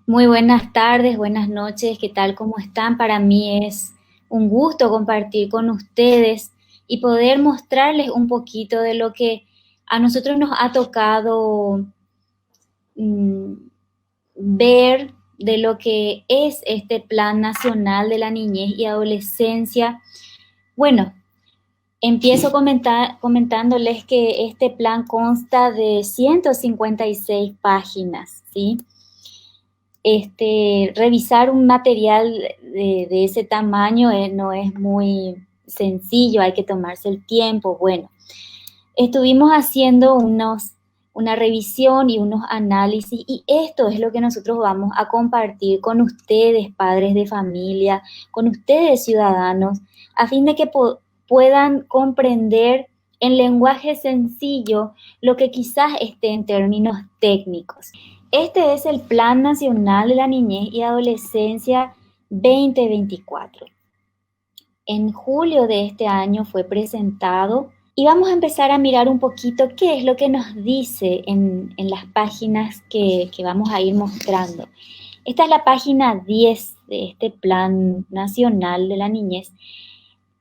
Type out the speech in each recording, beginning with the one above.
Muy buenas tardes, buenas noches, ¿qué tal? ¿Cómo están? Para mí es un gusto compartir con ustedes y poder mostrarles un poquito de lo que a nosotros nos ha tocado mm, ver de lo que es este Plan Nacional de la Niñez y Adolescencia. Bueno, empiezo comentándoles que este plan consta de 156 páginas, ¿sí? Revisar un material de ese tamaño no es muy sencillo, hay que tomarse el tiempo. Bueno, estuvimos haciendo una revisión y unos análisis y esto es lo que nosotros vamos a compartir con ustedes, padres de familia, con ustedes, ciudadanos, a fin de que puedan comprender en lenguaje sencillo lo que quizás esté en términos técnicos. Este es el Plan Nacional de la Niñez y Adolescencia 2024. En julio de este año fue presentado y vamos a empezar a mirar un poquito qué es lo que nos dice en las páginas que vamos a ir mostrando. Esta es la página 10 de este Plan Nacional de la Niñez.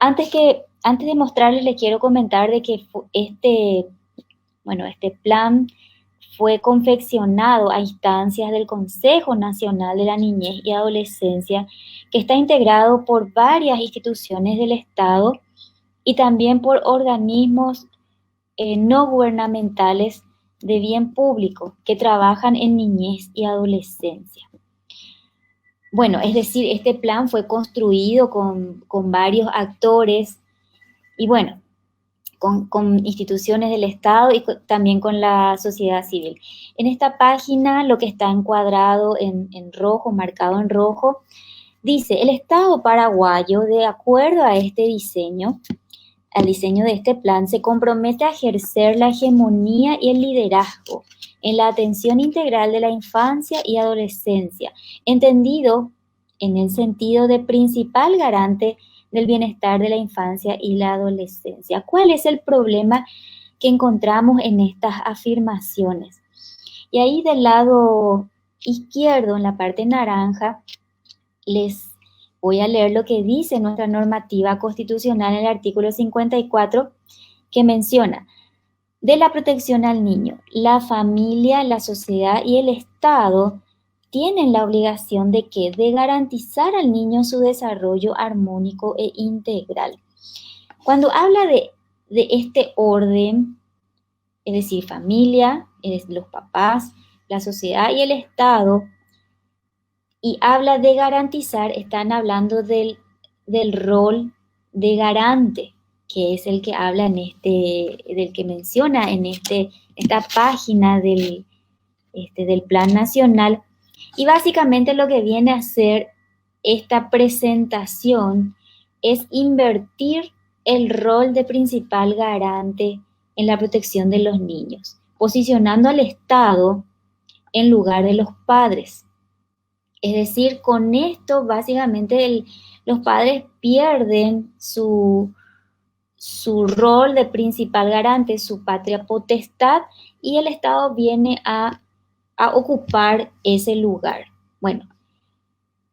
Antes de mostrarles, les quiero comentar de que este plan fue confeccionado a instancias del Consejo Nacional de la Niñez y Adolescencia, que está integrado por varias instituciones del Estado y también por organismos no gubernamentales de bien público que trabajan en niñez y adolescencia. Bueno, es decir, este plan fue construido con varios actores y bueno, con instituciones del Estado y también con la sociedad civil. En esta página lo que está encuadrado en rojo, marcado en rojo, dice, el Estado paraguayo, de acuerdo a este diseño, al diseño de este plan, se compromete a ejercer la hegemonía y el liderazgo en la atención integral de la infancia y adolescencia, entendido en el sentido de principal garante del bienestar de la infancia y la adolescencia. ¿Cuál es el problema que encontramos en estas afirmaciones? Y ahí del lado izquierdo, en la parte naranja, les voy a leer lo que dice nuestra normativa constitucional en el artículo 54, que menciona: de la protección al niño, la familia, la sociedad y el Estado tienen la obligación de que de garantizar al niño su desarrollo armónico e integral. Cuando habla de este orden, es decir, familia, es los papás, la sociedad y el Estado, y habla de garantizar, están hablando del rol de garante, que es el que habla del que menciona en esta página del Plan Nacional. Y básicamente lo que viene a hacer esta presentación es invertir el rol de principal garante en la protección de los niños, posicionando al Estado en lugar de los padres. Es decir, con esto básicamente los padres pierden su rol de principal garante, su patria potestad, y el Estado viene a ocupar ese lugar. Bueno,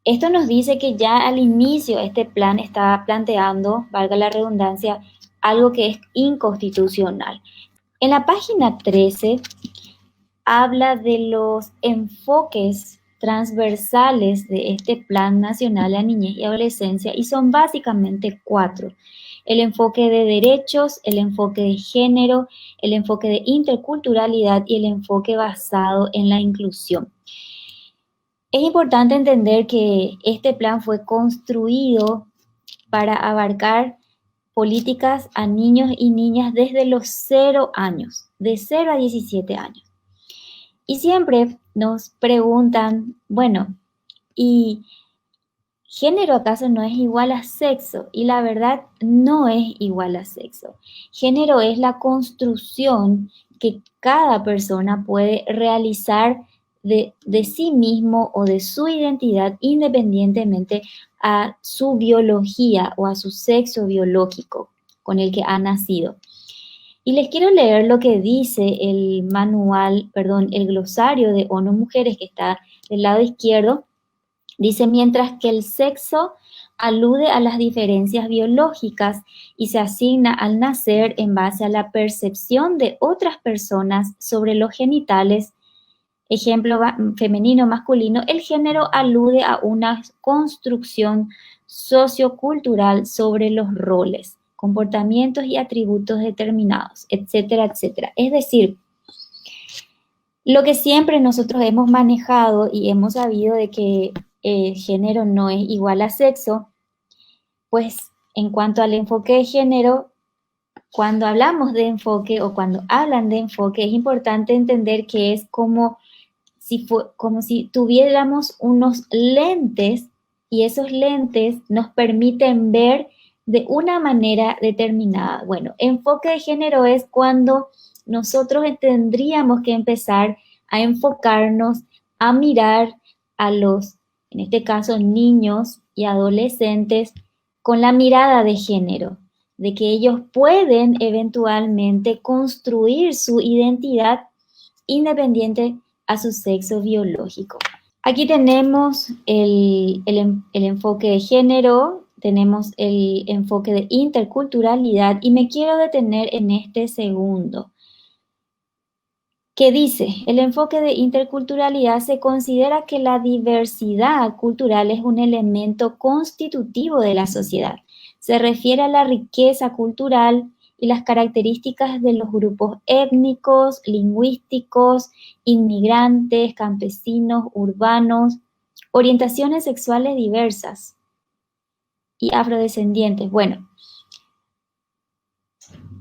esto nos dice que ya al inicio este plan está planteando, valga la redundancia, algo que es inconstitucional. En la página 13 habla de los enfoques transversales de este Plan Nacional de la Niñez y Adolescencia y son básicamente cuatro: el enfoque de derechos, el enfoque de género, el enfoque de interculturalidad y el enfoque basado en la inclusión. Es importante entender que este plan fue construido para abarcar políticas a niños y niñas desde los 0 años, de 0 a 17 años. Y siempre nos preguntan, bueno, ¿y género acaso no es igual a sexo? Y la verdad no es igual a sexo. Género es la construcción que cada persona puede realizar de sí mismo o de su identidad independientemente a su biología o a su sexo biológico con el que ha nacido. Y les quiero leer lo que dice el manual, perdón, el glosario de ONU Mujeres que está del lado izquierdo. Dice, mientras que el sexo alude a las diferencias biológicas y se asigna al nacer en base a la percepción de otras personas sobre los genitales, ejemplo femenino, masculino, el género alude a una construcción sociocultural sobre los roles, comportamientos y atributos determinados, etcétera, etcétera. Es decir, lo que siempre nosotros hemos manejado y hemos sabido de que género no es igual a sexo, pues en cuanto al enfoque de género, cuando hablamos de enfoque o cuando hablan de enfoque, es importante entender que es como si tuviéramos unos lentes y esos lentes nos permiten ver de una manera determinada. Bueno, enfoque de género es cuando nosotros tendríamos que empezar a enfocarnos, a mirar a los, en este caso, niños y adolescentes con la mirada de género, de que ellos pueden eventualmente construir su identidad independiente a su sexo biológico. Aquí tenemos el enfoque de género, tenemos el enfoque de interculturalidad y me quiero detener en este segundo, que dice, el enfoque de interculturalidad se considera que la diversidad cultural es un elemento constitutivo de la sociedad. Se refiere a la riqueza cultural y las características de los grupos étnicos, lingüísticos, inmigrantes, campesinos, urbanos, orientaciones sexuales diversas y afrodescendientes. Bueno,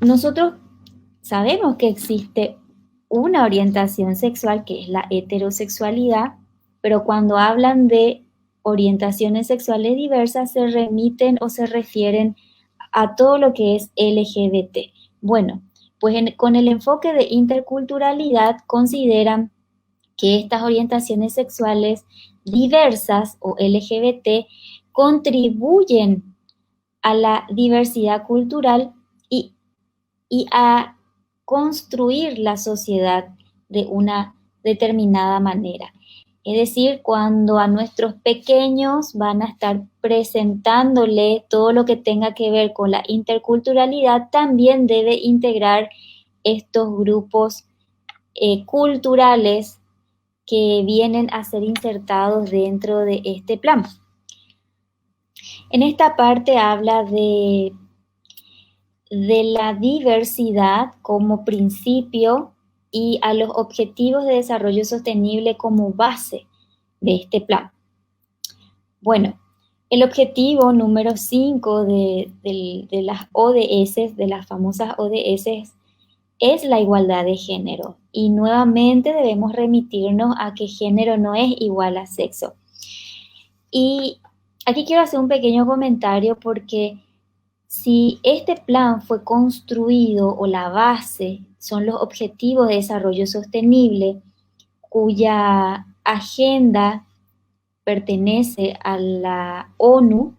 nosotros sabemos que existe una orientación sexual que es la heterosexualidad, pero cuando hablan de orientaciones sexuales diversas se remiten o se refieren a todo lo que es LGBT. Bueno, pues con el enfoque de interculturalidad consideran que estas orientaciones sexuales diversas o LGBT contribuyen a la diversidad cultural y a construir la sociedad de una determinada manera. Es decir, cuando a nuestros pequeños van a estar presentándole todo lo que tenga que ver con la interculturalidad, también debe integrar estos grupos culturales que vienen a ser insertados dentro de este plan. En esta parte habla de la diversidad como principio y a los objetivos de desarrollo sostenible como base de este plan. Bueno, el objetivo número 5 de las ODS, de las famosas ODS, es la igualdad de género. Y nuevamente debemos remitirnos a que género no es igual a sexo. Y aquí quiero hacer un pequeño comentario porque si este plan fue construido o la base son los Objetivos de Desarrollo Sostenible, cuya agenda pertenece a la ONU,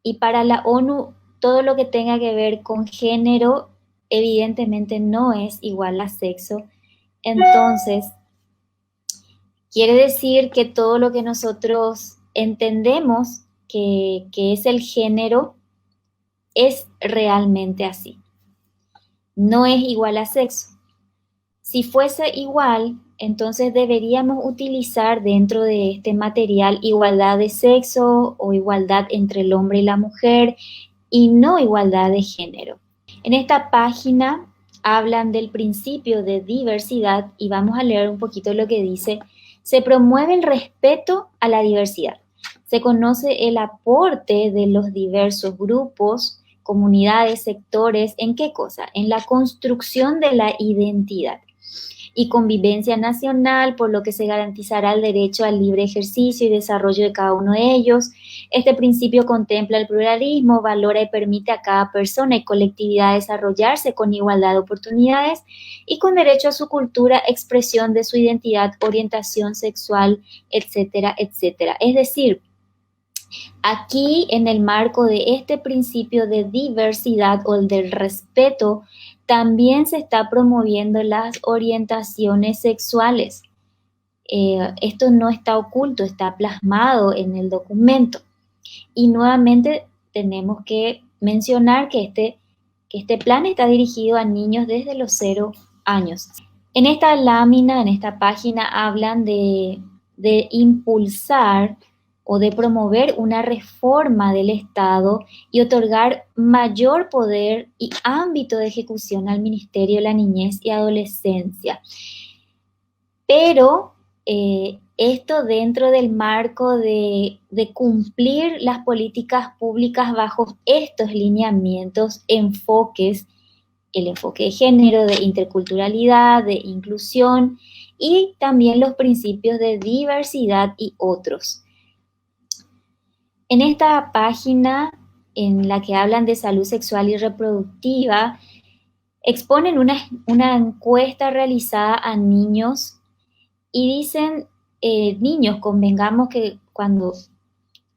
y para la ONU todo lo que tenga que ver con género evidentemente no es igual a sexo. Entonces, quiere decir que todo lo que nosotros entendemos que es el género es realmente así. No es igual a sexo. Si fuese igual, entonces deberíamos utilizar dentro de este material igualdad de sexo o igualdad entre el hombre y la mujer y no igualdad de género. En esta página hablan del principio de diversidad y vamos a leer un poquito lo que dice. Se promueve el respeto a la diversidad. Se conoce el aporte de los diversos grupos, comunidades, sectores, ¿en qué cosa? En la construcción de la identidad y convivencia nacional, por lo que se garantizará el derecho al libre ejercicio y desarrollo de cada uno de ellos. Este principio contempla el pluralismo, valora y permite a cada persona y colectividad desarrollarse con igualdad de oportunidades y con derecho a su cultura, expresión de su identidad, orientación sexual, etcétera, etcétera. Es decir, aquí en el marco de este principio de diversidad o el del respeto También se está promoviendo las orientaciones sexuales. Esto no está oculto, está plasmado en el documento. Y nuevamente tenemos que mencionar que este plan está dirigido a niños desde los 0 años. En esta lámina, en esta página, hablan de impulsar o de promover una reforma del Estado y otorgar mayor poder y ámbito de ejecución al Ministerio de la Niñez y Adolescencia. Pero esto dentro del marco de cumplir las políticas públicas bajo estos lineamientos, enfoques, el enfoque de género, de interculturalidad, de inclusión y también los principios de diversidad y otros. En esta página en la que hablan de salud sexual y reproductiva, exponen una encuesta realizada a niños y dicen, niños, convengamos que cuando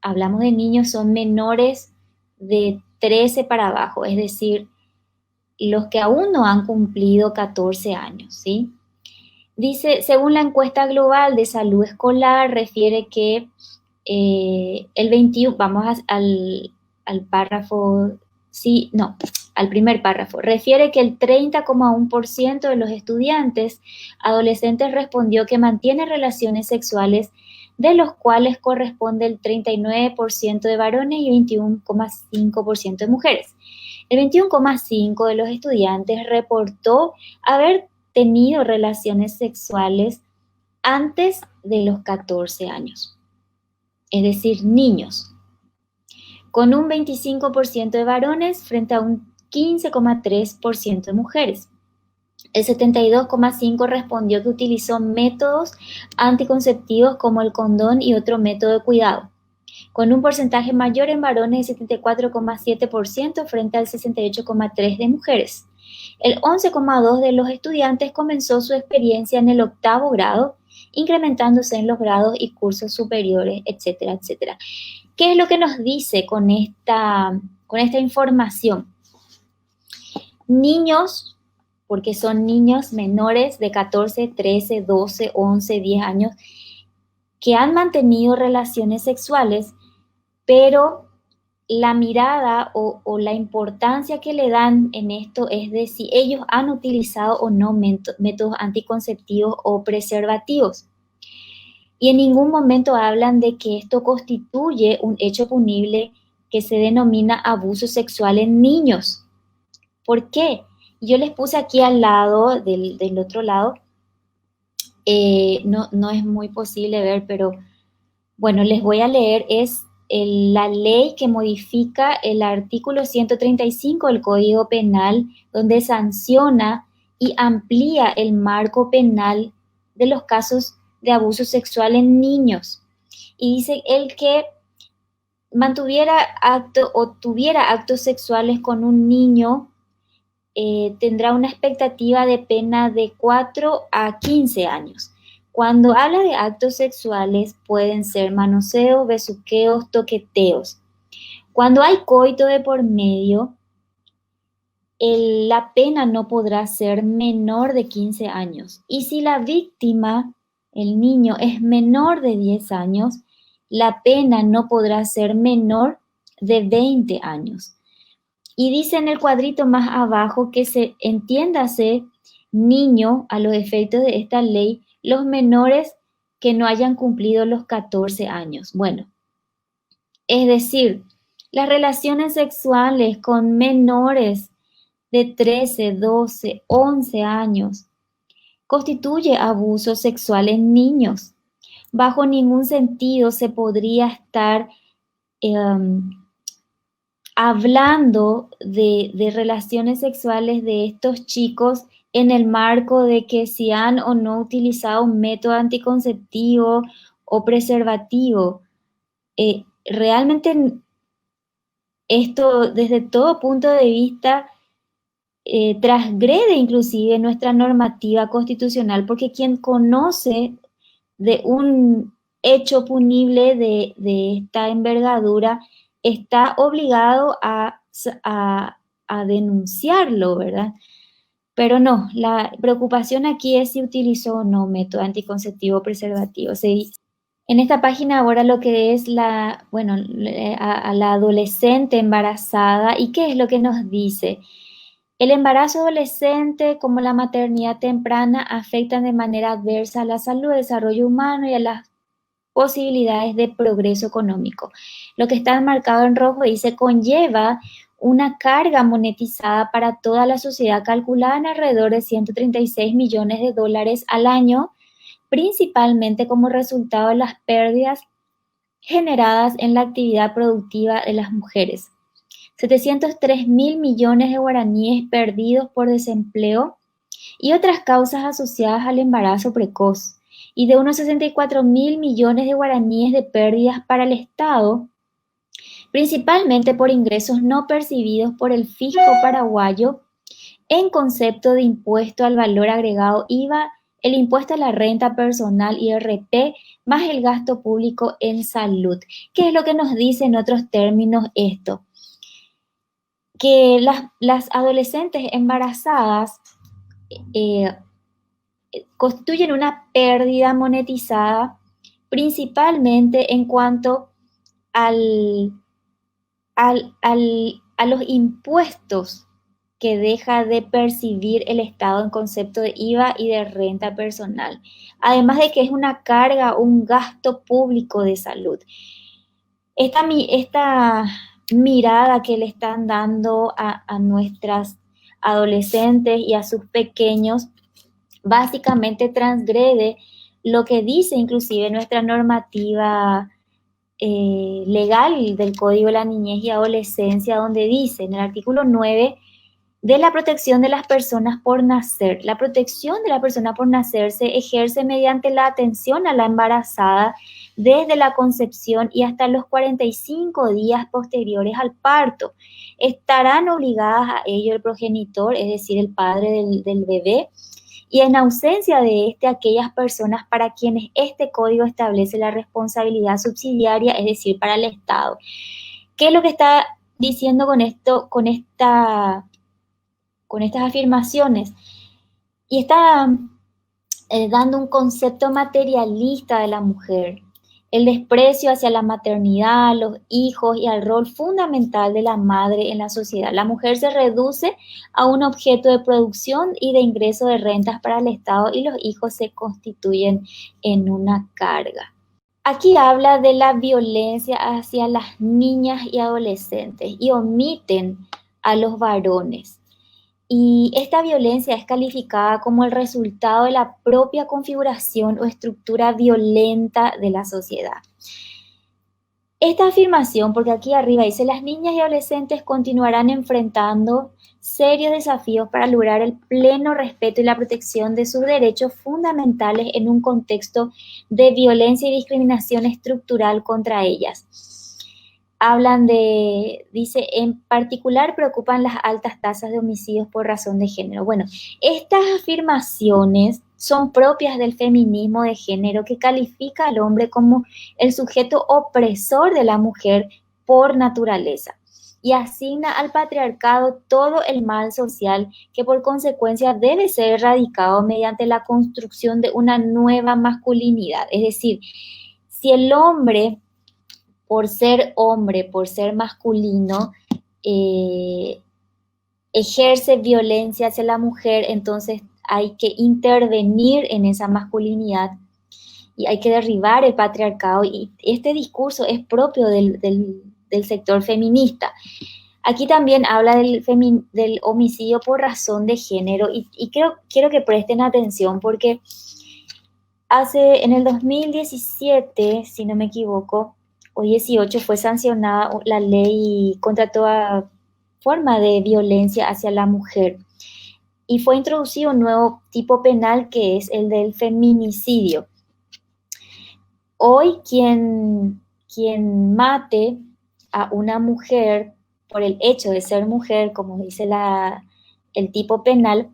hablamos de niños son menores de 13 para abajo, es decir, los que aún no han cumplido 14 años, ¿sí? Dice, según la encuesta global de salud escolar, refiere que el 21, al párrafo, sí, no, al primer párrafo, refiere que el 30,1% de los estudiantes adolescentes respondió que mantiene relaciones sexuales, de los cuales corresponde el 39% de varones y 21,5% de mujeres. El 21,5% de los estudiantes reportó haber tenido relaciones sexuales antes de los 14 años, es decir, niños, con un 25% de varones frente a un 15,3% de mujeres. El 72,5% respondió que utilizó métodos anticonceptivos como el condón y otro método de cuidado, con un porcentaje mayor en varones de 74,7% frente al 68,3% de mujeres. El 11,2% de los estudiantes comenzó su experiencia en el 8º grado, incrementándose en los grados y cursos superiores, etcétera, etcétera. ¿Qué es lo que nos dice con esta información? Niños, porque son niños menores de 14, 13, 12, 11, 10 años, que han mantenido relaciones sexuales, pero la mirada o la importancia que le dan en esto es de si ellos han utilizado o no métodos anticonceptivos o preservativos. Y en ningún momento hablan de que esto constituye un hecho punible que se denomina abuso sexual en niños. ¿Por qué? Yo les puse aquí al lado, del otro lado, no es muy posible ver, pero bueno, les voy a leer, es la ley que modifica el artículo 135 del Código Penal, donde sanciona y amplía el marco penal de los casos de abuso sexual en niños. Y dice, el que mantuviera acto o tuviera actos sexuales con un niño tendrá una expectativa de pena de 4 a 15 años. Cuando habla de actos sexuales pueden ser manoseos, besuqueos, toqueteos. Cuando hay coito de por medio, la pena no podrá ser menor de 15 años. Y si la víctima, el niño, es menor de 10 años, la pena no podrá ser menor de 20 años. Y dice en el cuadrito más abajo que se entiéndase niño a los efectos de esta ley los menores que no hayan cumplido los 14 años. Bueno, es decir, las relaciones sexuales con menores de 13, 12, 11 años constituye abuso sexual en niños. Bajo ningún sentido se podría estar hablando de relaciones sexuales de estos chicos en el marco de que si han o no utilizado un método anticonceptivo o preservativo. Realmente esto, desde todo punto de vista, transgrede inclusive nuestra normativa constitucional, porque quien conoce de un hecho punible de esta envergadura está obligado a denunciarlo, ¿verdad? Pero no, la preocupación aquí es si utilizó o no método anticonceptivo preservativo. En esta página ahora lo que es a la adolescente embarazada, ¿y qué es lo que nos dice? El embarazo adolescente como la maternidad temprana afectan de manera adversa a la salud, desarrollo humano y a las posibilidades de progreso económico. Lo que está marcado en rojo dice conlleva una carga monetizada para toda la sociedad calculada en alrededor de 136 millones de dólares al año, principalmente como resultado de las pérdidas generadas en la actividad productiva de las mujeres. 703 mil millones de guaraníes perdidos por desempleo y otras causas asociadas al embarazo precoz, y de unos 64 mil millones de guaraníes de pérdidas para el Estado, principalmente por ingresos no percibidos por el fisco paraguayo en concepto de impuesto al valor agregado IVA, el impuesto a la renta personal IRP, más el gasto público en salud. ¿Qué es lo que nos dice en otros términos esto? Que las adolescentes embarazadas eh, constituyen una pérdida monetizada principalmente en cuanto al, a los impuestos que deja de percibir el Estado en concepto de IVA y de renta personal. Además de que es una carga, un gasto público de salud. Esta mirada que le están dando a nuestras adolescentes y a sus pequeños básicamente transgrede lo que dice inclusive nuestra normativa legal del Código de la Niñez y Adolescencia, donde dice en el artículo 9 de la protección de las personas por nacer. La protección de la persona por nacer se ejerce mediante la atención a la embarazada desde la concepción y hasta los 45 días posteriores al parto. Estarán obligadas a ello el progenitor, es decir, el padre del bebé, y en ausencia de aquellas personas para quienes este código establece la responsabilidad subsidiaria, es decir, para el Estado. ¿Qué es lo que está diciendo con esto, con estas afirmaciones? Y está dando un concepto materialista de la mujer, el desprecio hacia la maternidad, los hijos y al rol fundamental de la madre en la sociedad. La mujer se reduce a un objeto de producción y de ingreso de rentas para el Estado y los hijos se constituyen en una carga. Aquí habla de la violencia hacia las niñas y adolescentes y omiten a los varones. Y esta violencia es calificada como el resultado de la propia configuración o estructura violenta de la sociedad. Esta afirmación, porque aquí arriba dice, las niñas y adolescentes continuarán enfrentando serios desafíos para lograr el pleno respeto y la protección de sus derechos fundamentales en un contexto de violencia y discriminación estructural contra ellas. Dice, en particular preocupan las altas tasas de homicidios por razón de género. Bueno, estas afirmaciones son propias del feminismo de género que califica al hombre como el sujeto opresor de la mujer por naturaleza y asigna al patriarcado todo el mal social que por consecuencia debe ser erradicado mediante la construcción de una nueva masculinidad. Es decir, si el hombre por ser masculino, ejerce violencia hacia la mujer, entonces hay que intervenir en esa masculinidad y hay que derribar el patriarcado. Y este discurso es propio del sector feminista. Aquí también habla del homicidio por razón de género y quiero que presten atención porque en el 2017, si no me equivoco, o 18 fue sancionada la ley contra toda forma de violencia hacia la mujer y fue introducido un nuevo tipo penal que es el del feminicidio. Hoy quien mate a una mujer por el hecho de ser mujer, como dice el tipo penal,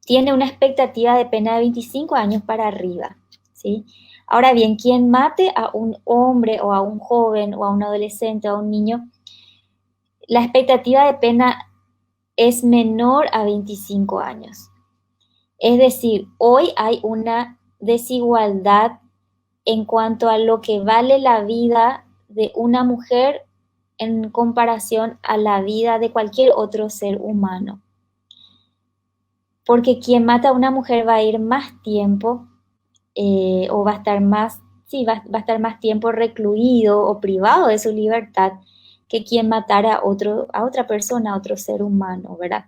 tiene una expectativa de pena de 25 años para arriba, ¿sí? Ahora bien, quien mate a un hombre o a un joven o a un adolescente o a un niño, la expectativa de pena es menor a 25 años. Es decir, hoy hay una desigualdad en cuanto a lo que vale la vida de una mujer en comparación a la vida de cualquier otro ser humano. Porque quien mata a una mujer va a ir más tiempo o va a estar más, sí, va a estar más tiempo recluido o privado de su libertad que quien matara a otra persona, a otro ser humano, ¿verdad?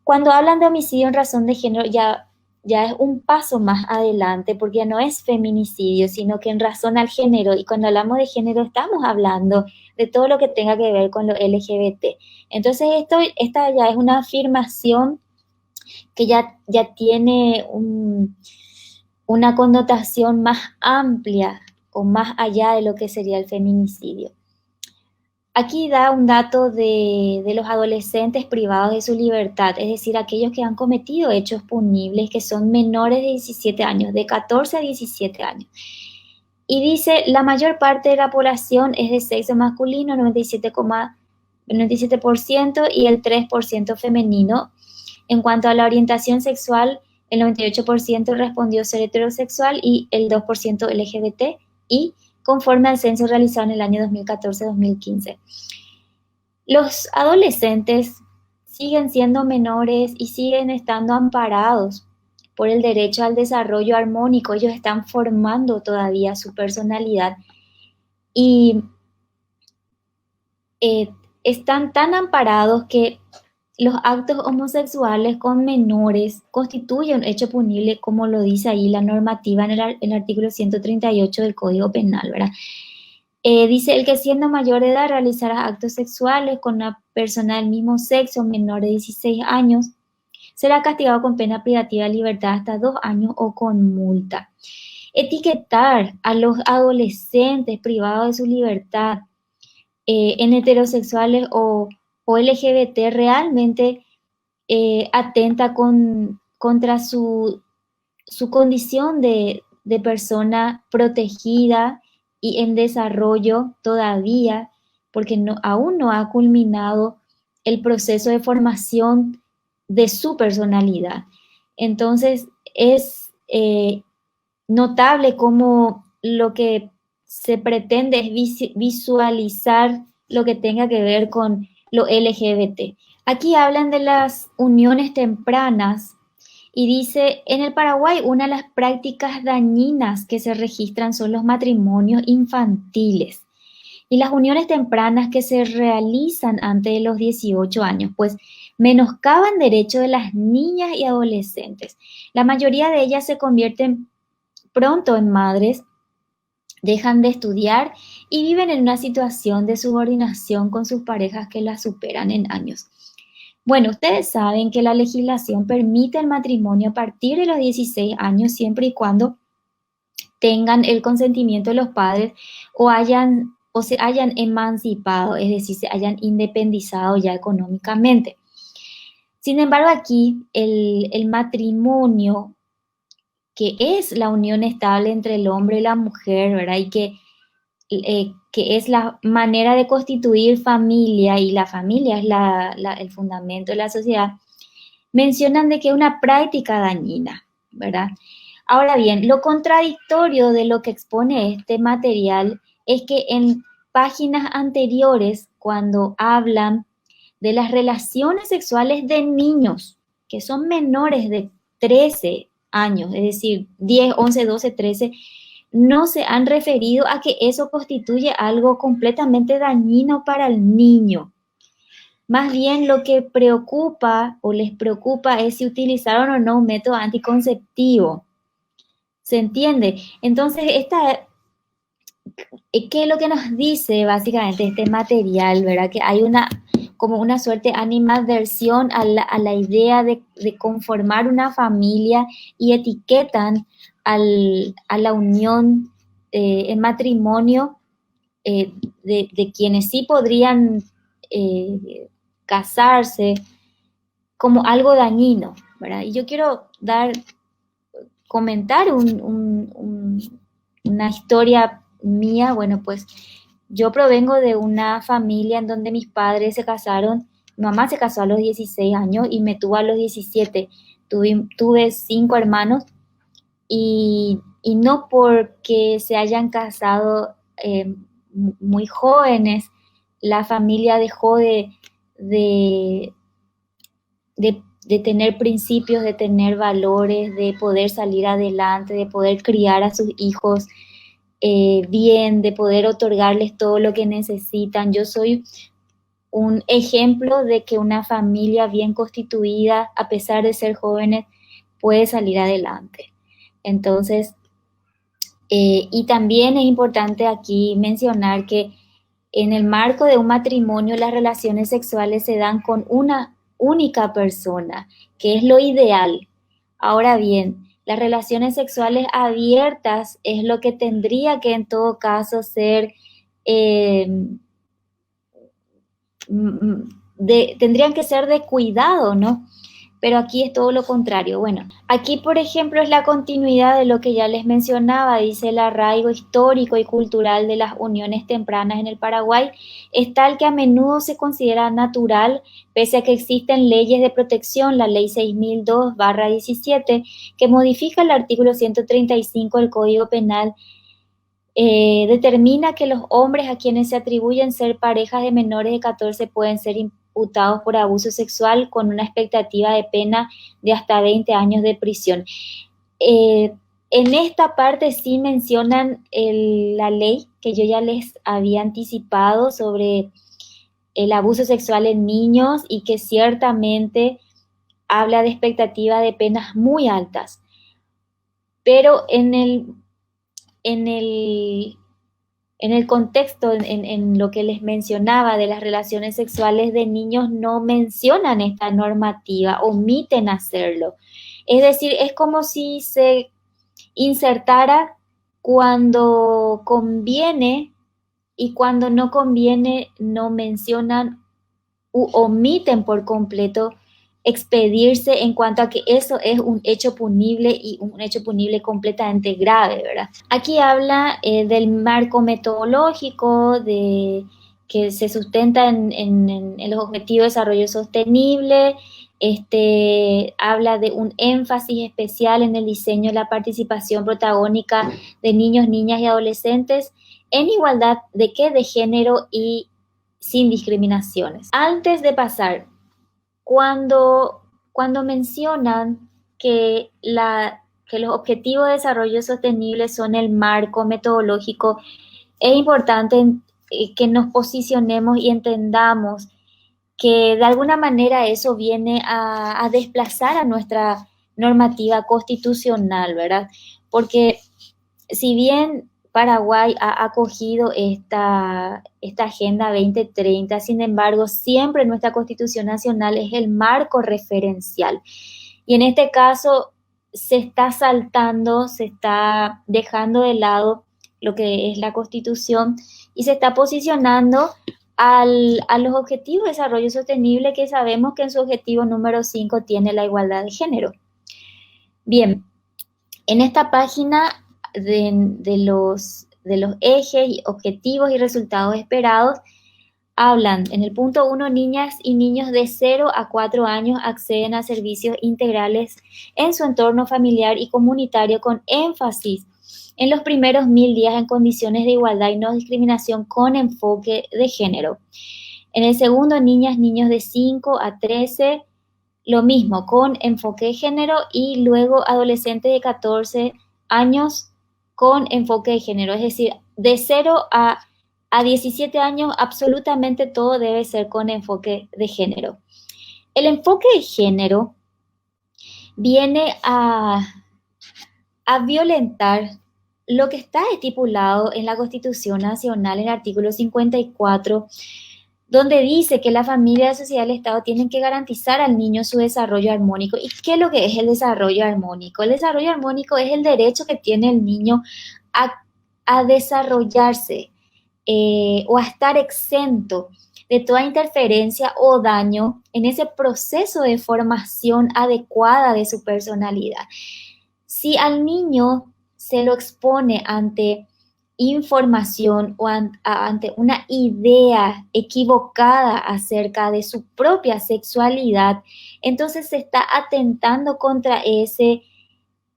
Cuando hablan de homicidio en razón de género, ya es un paso más adelante, porque ya no es feminicidio, sino que en razón al género, y cuando hablamos de género estamos hablando de todo lo que tenga que ver con lo LGBT. Entonces, esta ya es una afirmación que ya tiene una connotación más amplia o más allá de lo que sería el feminicidio. Aquí da un dato de los adolescentes privados de su libertad, es decir, aquellos que han cometido hechos punibles que son menores de 17 años, de 14 a 17 años. Y dice, la mayor parte de la población es de sexo masculino, 97,97%, y el 3% femenino. En cuanto a la orientación sexual, el 98% respondió ser heterosexual y el 2% LGBT, y conforme al censo realizado en el año 2014-2015. Los adolescentes siguen siendo menores y siguen estando amparados por el derecho al desarrollo armónico. Ellos están formando todavía su personalidad y están tan amparados que los actos homosexuales con menores constituyen un hecho punible, como lo dice ahí la normativa en el artículo 138 del Código Penal, ¿verdad? Dice, el que siendo mayor de edad realizará actos sexuales con una persona del mismo sexo menor de 16 años, será castigado con pena privativa de libertad hasta 2 años o con multa. Etiquetar a los adolescentes privados de su libertad en heterosexuales o LGBT realmente atenta contra su condición de persona protegida y en desarrollo todavía, porque aún no ha culminado el proceso de formación de su personalidad. Entonces, es notable cómo lo que se pretende es visualizar lo que tenga que ver con lo LGBT. Aquí hablan de las uniones tempranas y dice, en el Paraguay una de las prácticas dañinas que se registran son los matrimonios infantiles y las uniones tempranas que se realizan antes de los 18 años, pues menoscaban derechos de las niñas y adolescentes. La mayoría de ellas se convierten pronto en madres, dejan de estudiar y viven en una situación de subordinación con sus parejas que las superan en años. Bueno, ustedes saben que la legislación permite el matrimonio a partir de los 16 años siempre y cuando tengan el consentimiento de los padres o se hayan emancipado, es decir, se hayan independizado ya económicamente. Sin embargo, aquí el matrimonio, que es la unión estable entre el hombre y la mujer, ¿verdad? Y que es la manera de constituir familia, y la familia es el fundamento de la sociedad, mencionan de que es una práctica dañina, ¿verdad? Ahora bien, lo contradictorio de lo que expone este material es que en páginas anteriores, cuando hablan de las relaciones sexuales de niños que son menores de 13 años, es decir, 10, 11, 12, 13, no se han referido a que eso constituye algo completamente dañino para el niño. Más bien lo que preocupa o les preocupa es si utilizaron o no un método anticonceptivo. ¿Se entiende? Entonces, ¿qué es lo que nos dice básicamente este material, verdad? Que hay como una suerte de animadversión a la idea de conformar una familia y etiquetan a la unión en matrimonio de quienes sí podrían casarse como algo dañino, ¿verdad? Y yo quiero comentar una historia mía. Bueno, pues yo provengo de una familia en donde mis padres se casaron Mi mamá se casó a los 16 años y me tuvo a los 17. Tuve 5 hermanos y no porque se hayan casado muy jóvenes, la familia dejó de, de tener principios, de tener valores, de poder salir adelante, de poder criar a sus hijos bien, de poder otorgarles todo lo que necesitan. Yo soy un ejemplo de que una familia bien constituida, a pesar de ser jóvenes, puede salir adelante. Entonces, y también es importante aquí mencionar que en el marco de un matrimonio las relaciones sexuales se dan con una única persona, que es lo ideal. Ahora bien, las relaciones sexuales abiertas es lo que tendría que en todo caso ser eh, tendrían que ser de cuidado, ¿no? Pero aquí es todo lo contrario. Bueno, aquí por ejemplo es la continuidad de lo que ya les mencionaba, dice el arraigo histórico y cultural de las uniones tempranas en el Paraguay es tal que a menudo se considera natural, pese a que existen leyes de protección, la ley 6002/17, que modifica el artículo 135 del Código Penal. Determina que los hombres a quienes se atribuyen ser parejas de menores de 14 pueden ser imputados por abuso sexual con una expectativa de pena de hasta 20 años de prisión. Eh, en esta parte sí mencionan la ley que yo ya les había anticipado sobre el abuso sexual en niños y que ciertamente habla de expectativa de penas muy altas. Pero en el en el contexto, en lo que les mencionaba de las relaciones sexuales de niños, no mencionan esta normativa, omiten hacerlo. Es decir, es como si se insertara cuando conviene y cuando no conviene no mencionan u omiten por completo expedirse en cuanto a que eso es un hecho punible y un hecho punible completamente grave, ¿verdad? Aquí habla del marco metodológico, de que se sustenta en los objetivos de desarrollo sostenible, habla de un énfasis especial en el diseño de la participación protagónica de niños, niñas y adolescentes en igualdad de qué, de género y sin discriminaciones. Antes de pasar, cuando mencionan que los objetivos de desarrollo sostenible son el marco metodológico, es importante que nos posicionemos y entendamos que de alguna manera eso viene a desplazar a nuestra normativa constitucional, ¿verdad? Porque si bien Paraguay ha acogido esta Agenda 2030, sin embargo, siempre nuestra Constitución Nacional es el marco referencial. Y en este caso se está saltando, se está dejando de lado lo que es la Constitución y se está posicionando a los objetivos de desarrollo sostenible, que sabemos que en su objetivo número 5 tiene la igualdad de género. Bien, en esta página de los ejes, objetivos y resultados esperados, hablan en el punto 1, niñas y niños de 0 a 4 años acceden a servicios integrales en su entorno familiar y comunitario con énfasis en los primeros 1000 días en condiciones de igualdad y no discriminación con enfoque de género. En el segundo, niñas, niños de 5 a 13, lo mismo, con enfoque de género, y luego adolescentes de 14 años con enfoque de género, es decir, de 0 a 17 años absolutamente todo debe ser con enfoque de género. El enfoque de género viene a violentar lo que está estipulado en la Constitución Nacional, en el artículo 54, donde dice que la familia, la sociedad y el Estado tienen que garantizar al niño su desarrollo armónico. ¿Y qué es lo que es el desarrollo armónico? El desarrollo armónico es el derecho que tiene el niño a desarrollarse o a estar exento de toda interferencia o daño en ese proceso de formación adecuada de su personalidad. Si al niño se lo expone ante información o ante una idea equivocada acerca de su propia sexualidad, entonces se está atentando contra ese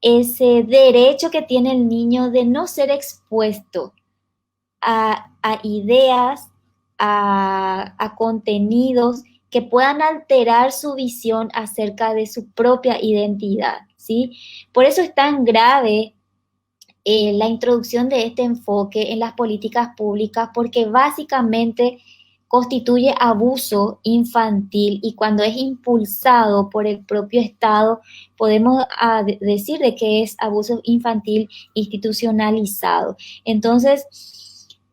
derecho que tiene el niño de no ser expuesto a ideas, a contenidos que puedan alterar su visión acerca de su propia identidad, ¿sí? Por eso es tan grave la introducción de este enfoque en las políticas públicas, porque básicamente constituye abuso infantil y cuando es impulsado por el propio Estado, podemos decir de que es abuso infantil institucionalizado. Entonces,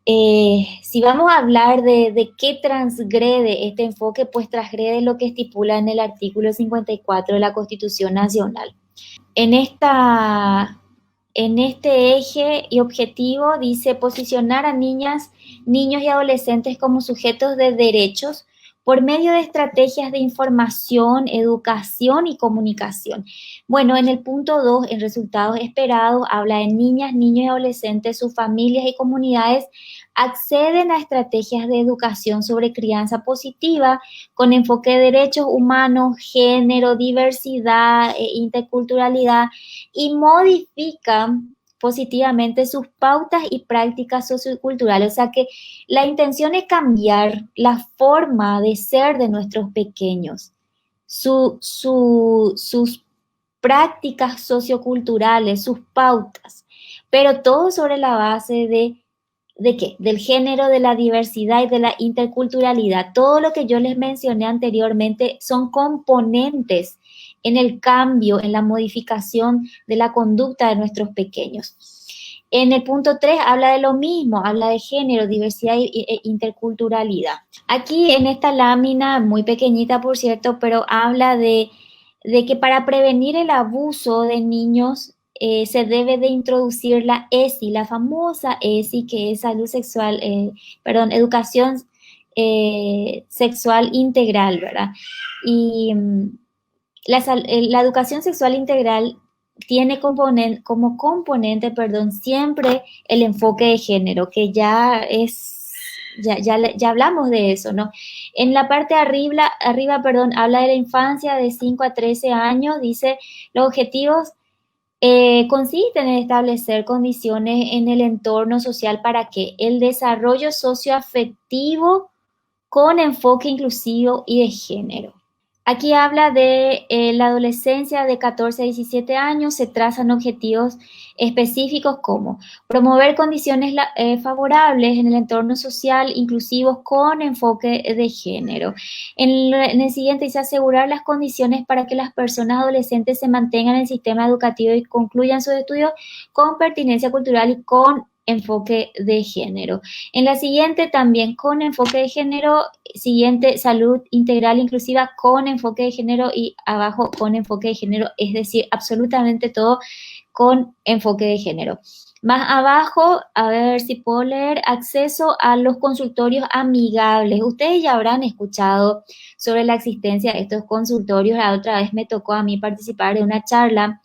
si vamos a hablar de qué transgrede este enfoque, pues transgrede lo que estipula en el artículo 54 de la Constitución Nacional. En este eje y objetivo dice posicionar a niñas, niños y adolescentes como sujetos de derechos por medio de estrategias de información, educación y comunicación. Bueno, en el punto 2, en resultados esperados, habla de niñas, niños y adolescentes, sus familias y comunidades acceden a estrategias de educación sobre crianza positiva con enfoque de derechos humanos, género, diversidad e interculturalidad y modifican positivamente sus pautas y prácticas socioculturales. O sea que la intención es cambiar la forma de ser de nuestros pequeños, sus prácticas socioculturales, sus pautas, pero todo sobre la base ¿de qué? Del género, de la diversidad y de la interculturalidad. Todo lo que yo les mencioné anteriormente son componentes en el cambio, en la modificación de la conducta de nuestros pequeños. En el punto 3 habla de lo mismo, habla de género, diversidad e interculturalidad. Aquí en esta lámina, muy pequeñita por cierto, pero habla de que para prevenir el abuso de niños se debe de introducir la ESI, la famosa ESI, que es salud sexual, educación sexual integral, ¿verdad? Y la educación sexual integral tiene como componente, siempre el enfoque de género, que ya hablamos de eso, ¿no? En la parte arriba, habla de la infancia de 5 a 13 años, dice los objetivos consisten en establecer condiciones en el entorno social para que el desarrollo socioafectivo con enfoque inclusivo y de género. Aquí habla de la adolescencia de 14 a 17 años, se trazan objetivos específicos como promover condiciones favorables en el entorno social inclusivos con enfoque de género. En el siguiente dice asegurar las condiciones para que las personas adolescentes se mantengan en el sistema educativo y concluyan sus estudios con pertinencia cultural y con enfoque de género. En la siguiente también con enfoque de género, siguiente salud integral inclusiva con enfoque de género y abajo con enfoque de género, es decir, absolutamente todo con enfoque de género. Más abajo, a ver si puedo leer, acceso a los consultorios amigables. Ustedes ya habrán escuchado sobre la existencia de estos consultorios. La otra vez me tocó a mí participar de una charla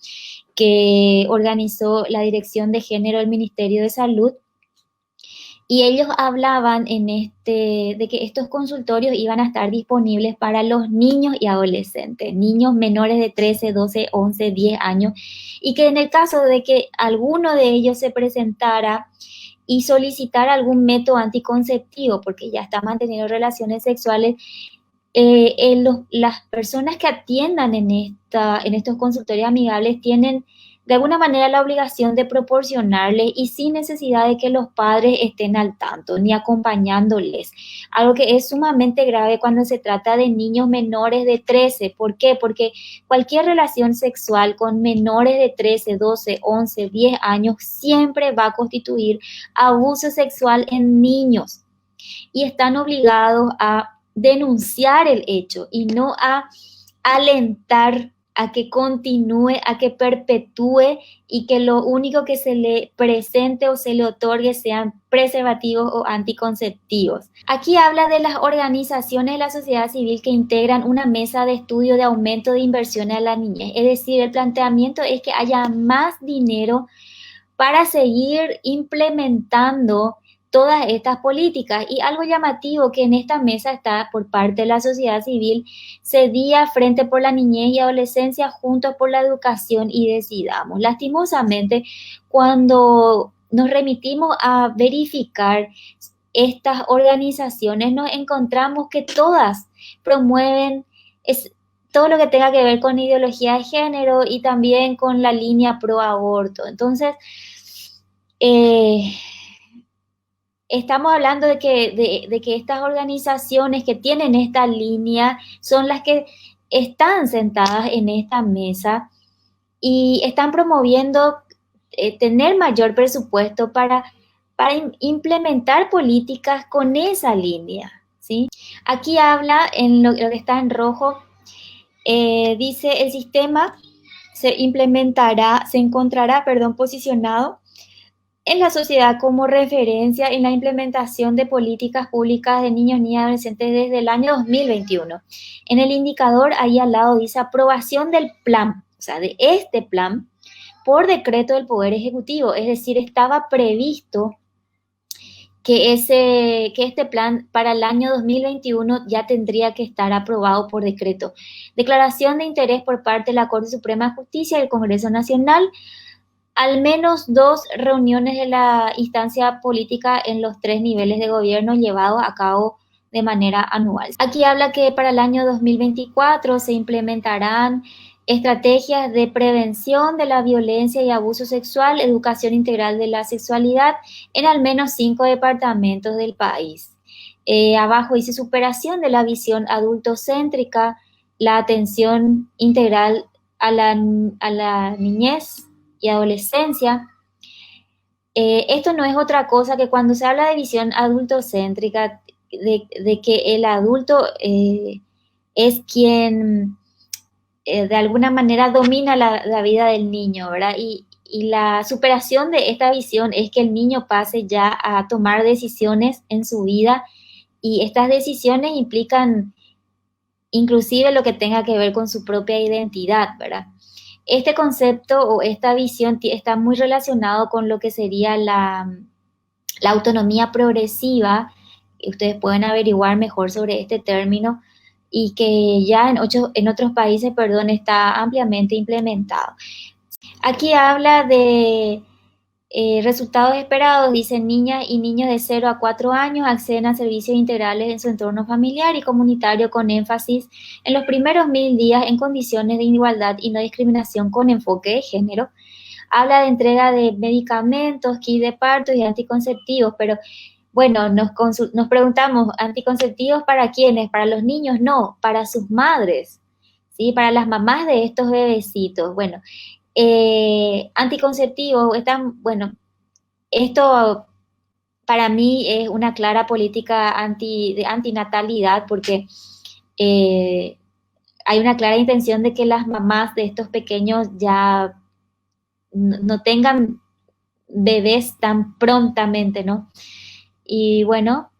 que organizó la Dirección de Género del Ministerio de Salud, y ellos hablaban de que estos consultorios iban a estar disponibles para los niños y adolescentes, niños menores de 13, 12, 11, 10 años, y que en el caso de que alguno de ellos se presentara y solicitara algún método anticonceptivo, porque ya está manteniendo relaciones sexuales, las personas que atiendan en estos consultorios amigables tienen de alguna manera la obligación de proporcionarles y sin necesidad de que los padres estén al tanto ni acompañándoles. Algo que es sumamente grave cuando se trata de niños menores de 13. ¿Por qué? Porque cualquier relación sexual con menores de 13, 12, 11, 10 años siempre va a constituir abuso sexual en niños y están obligados a denunciar el hecho y no a alentar a que continúe, a que perpetúe y que lo único que se le presente o se le otorgue sean preservativos o anticonceptivos. Aquí habla de las organizaciones de la sociedad civil que integran una mesa de estudio de aumento de inversiones a la niñez. Es decir, el planteamiento es que haya más dinero para seguir implementando todas estas políticas. Y algo llamativo que en esta mesa está por parte de la sociedad civil, Cedía, Frente por la Niñez y Adolescencia, Juntos por la Educación y Decidamos. Lastimosamente, cuando nos remitimos a verificar estas organizaciones, nos encontramos que todas promueven todo lo que tenga que ver con ideología de género y también con la línea pro aborto. Entonces, estamos hablando de que estas organizaciones que tienen esta línea son las que están sentadas en esta mesa y están promoviendo tener mayor presupuesto para implementar políticas con esa línea, ¿sí? Aquí habla, en lo que está en rojo, dice el sistema se encontrará, posicionado en la sociedad como referencia en la implementación de políticas públicas de niños, niñas y adolescentes desde el año 2021. En el indicador ahí al lado dice aprobación del plan, o sea, de este plan por decreto del Poder Ejecutivo, es decir, estaba previsto que este plan para el año 2021 ya tendría que estar aprobado por decreto. Declaración de interés por parte de la Corte Suprema de Justicia y el Congreso Nacional, al menos 2 reuniones de la instancia política en los 3 niveles de gobierno llevados a cabo de manera anual. Aquí habla que para el año 2024 se implementarán estrategias de prevención de la violencia y abuso sexual, educación integral de la sexualidad en al menos 5 departamentos del país. Abajo dice superación de la visión adultocéntrica, la atención integral a la niñez y adolescencia. Esto no es otra cosa que cuando se habla de visión adultocéntrica, de que el adulto es quien de alguna manera domina la vida del niño, ¿verdad? Y la superación de esta visión es que el niño pase ya a tomar decisiones en su vida y estas decisiones implican inclusive lo que tenga que ver con su propia identidad, ¿verdad? Este concepto o esta visión está muy relacionado con lo que sería la autonomía progresiva. Ustedes pueden averiguar mejor sobre este término y que ya en otros países, está ampliamente implementado. Aquí habla de resultados esperados, dicen niñas y niños de 0 a 4 años acceden a servicios integrales en su entorno familiar y comunitario con énfasis en los primeros 1000 días en condiciones de igualdad y no discriminación con enfoque de género. Habla de entrega de medicamentos, kit de parto y anticonceptivos, pero bueno, nos preguntamos, ¿anticonceptivos para quiénes? ¿Para los niños? No, para sus madres, ¿sí? Para las mamás de estos bebecitos. Bueno, anticonceptivos, esto para mí es una clara política de antinatalidad porque hay una clara intención de que las mamás de estos pequeños ya no tengan bebés tan prontamente, ¿no? Y bueno,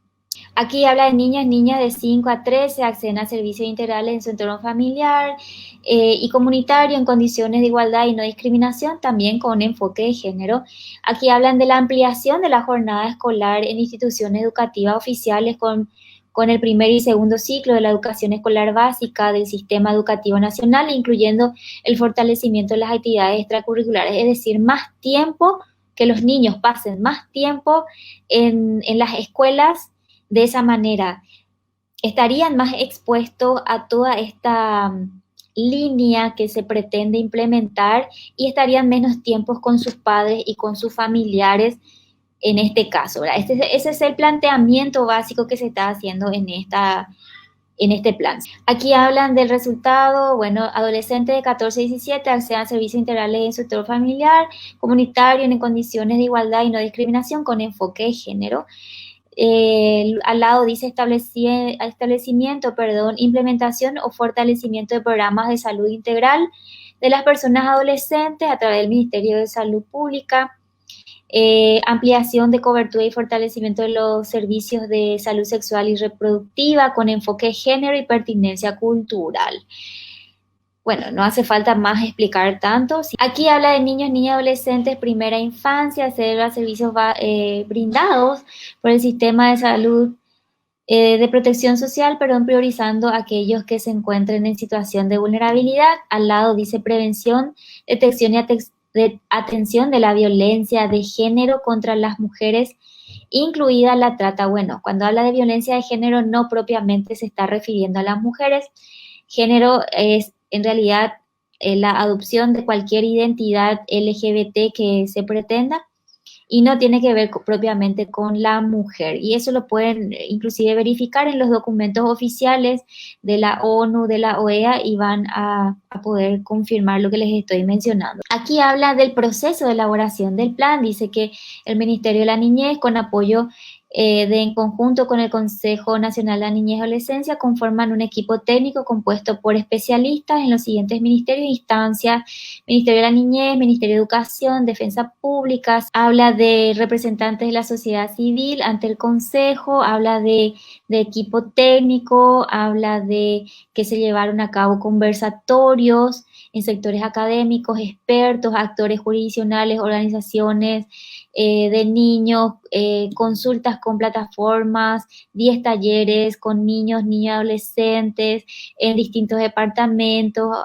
aquí habla de niñas de 5 a 13, acceden a servicios integrales en su entorno familiar y comunitario en condiciones de igualdad y no discriminación, también con enfoque de género. Aquí hablan de la ampliación de la jornada escolar en instituciones educativas oficiales con el primer y segundo ciclo de la educación escolar básica del Sistema Educativo Nacional, incluyendo el fortalecimiento de las actividades extracurriculares, es decir, más tiempo, que los niños pasen más tiempo en las escuelas. De esa manera, estarían más expuestos a toda esta línea que se pretende implementar y estarían menos tiempos con sus padres y con sus familiares en este caso, ¿verdad? Ese es el planteamiento básico que se está haciendo en este plan. Aquí hablan del resultado, bueno, adolescentes de 14 a 17 acceden a servicios integrales en su entorno familiar, comunitario, en condiciones de igualdad y no discriminación con enfoque de género. Al lado dice implementación o fortalecimiento de programas de salud integral de las personas adolescentes a través del Ministerio de Salud Pública, ampliación de cobertura y fortalecimiento de los servicios de salud sexual y reproductiva con enfoque de género y pertinencia cultural. Bueno, no hace falta más explicar tanto. Sí. Aquí habla de niños, niñas y adolescentes, primera infancia, servicios brindados por el sistema de salud de protección social, perdón, priorizando a aquellos que se encuentren en situación de vulnerabilidad. Al lado dice prevención, detección y atención de la violencia de género contra las mujeres, incluida la trata. Bueno, cuando habla de violencia de género no propiamente se está refiriendo a las mujeres. Género es en realidad la adopción de cualquier identidad LGBT que se pretenda y no tiene que ver propiamente con la mujer. Y eso lo pueden inclusive verificar en los documentos oficiales de la ONU, de la OEA, y van a poder confirmar lo que les estoy mencionando. Aquí habla del proceso de elaboración del plan. Dice que el Ministerio de la Niñez, con apoyo en conjunto con el Consejo Nacional de la Niñez y Adolescencia, conforman un equipo técnico compuesto por especialistas en los siguientes ministerios e instancias: Ministerio de la Niñez, Ministerio de Educación, Defensa Pública. Habla de representantes de la sociedad civil ante el Consejo, habla de equipo técnico, habla de que se llevaron a cabo conversatorios en sectores académicos, expertos, actores jurisdiccionales, organizaciones de niños, consultas con plataformas, 10 talleres con niños, niñas, adolescentes en distintos departamentos,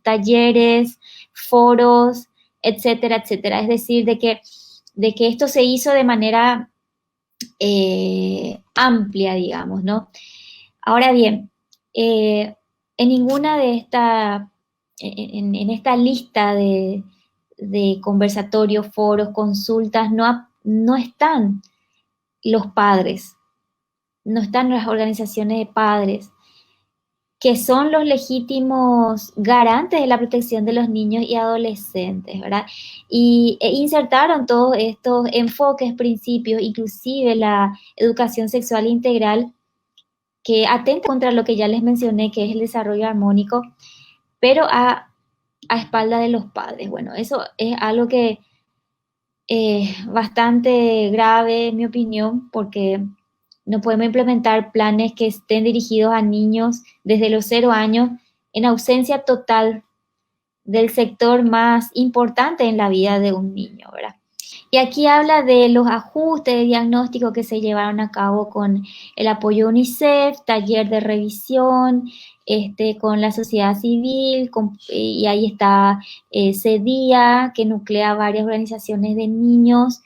talleres, foros, etcétera, etcétera. Es decir, de que esto se hizo de manera amplia, digamos, ¿no? Ahora bien, en ninguna de estas, en esta lista de conversatorios, foros, consultas, no están los padres, no están las organizaciones de padres, que son los legítimos garantes de la protección de los niños y adolescentes, ¿verdad? Y insertaron todos estos enfoques, principios, inclusive la educación sexual integral, que atenta contra lo que ya les mencioné, que es el desarrollo armónico, pero a espalda de los padres. Bueno, eso es algo que bastante grave, en mi opinión, porque no podemos implementar planes que estén dirigidos a niños desde los 0 años en ausencia total del sector más importante en la vida de un niño, ¿verdad? Y aquí habla de los ajustes de diagnóstico que se llevaron a cabo con el apoyo de UNICEF, taller de revisión, con la sociedad civil, y ahí está CEDIA, que nuclea varias organizaciones de niños,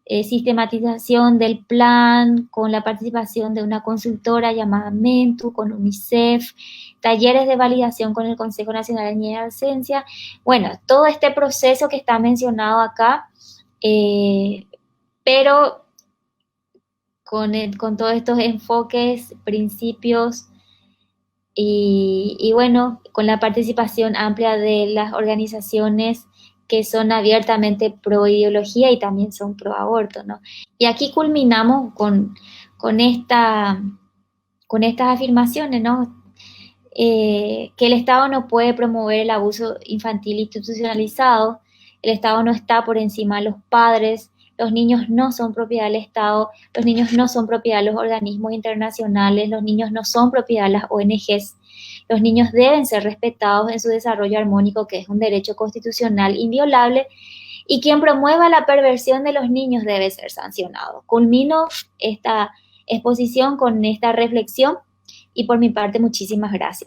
sistematización del plan con la participación de una consultora llamada Mentu, con UNICEF, talleres de validación con el Consejo Nacional de Niñez y Adolescencia. Bueno, todo este proceso que está mencionado acá, pero con todos estos enfoques, principios y bueno, con la participación amplia de las organizaciones que son abiertamente pro ideología y también son pro aborto, ¿no? Y aquí culminamos con, esta, con estas afirmaciones, ¿no? Que el Estado no puede promover el abuso infantil institucionalizado, el Estado no está por encima de los padres, los niños no son propiedad del Estado, los niños no son propiedad de los organismos internacionales, los niños no son propiedad de las ONGs, los niños deben ser respetados en su desarrollo armónico, que es un derecho constitucional inviolable, y quien promueva la perversión de los niños debe ser sancionado. Culmino esta exposición con esta reflexión y por mi parte muchísimas gracias.